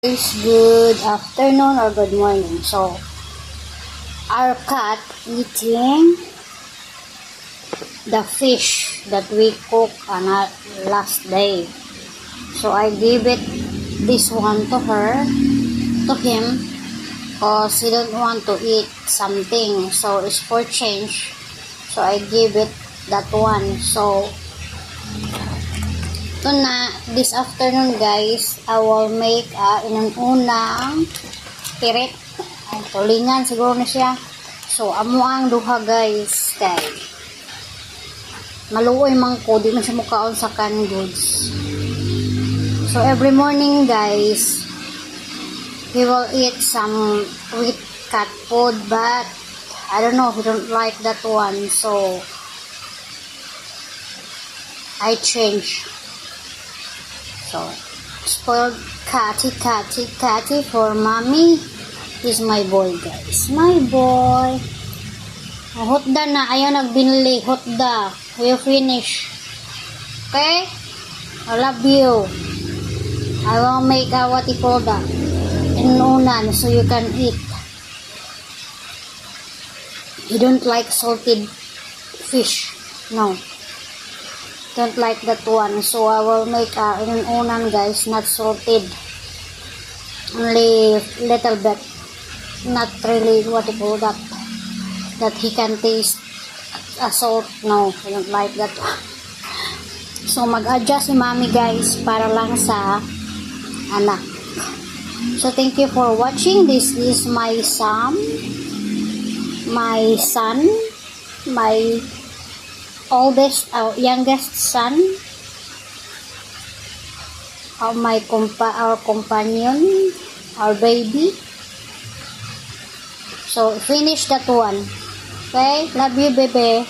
Good afternoon or good morning. So, our cat eating the fish that we cooked on our last day. So, I gave it this one to him, because he don't want to eat something. So, it's for change. So, I gave it that one. So, ito na, this afternoon guys, I will make inunang tirit. Ay, tulingan siguro na siya. So, amo ang duha guys, kay maluoy man ko, di man siya mukaon sa canned goods. So, every morning guys, he will eat some with cat food, but I don't know, he don't like that one. So, I change. So, spoiled catty for mommy. He's my boy guys. My boy. Hotda na. Ayaw nagbinli. Hotda. We finish. Okay? I love you. I will make what you call that. Inunan so you can eat. You don't like salted fish. No. Don't like that one, so I will make inunan guys, not salted, only little bit, not really what you call that he can taste a salt. No, I don't like that one. So mag-adjust si mommy guys para lang sa anak. So thank you for watching. This is my son, my oldest, youngest son, our companion, our baby. So finish that one. Okay, love you baby.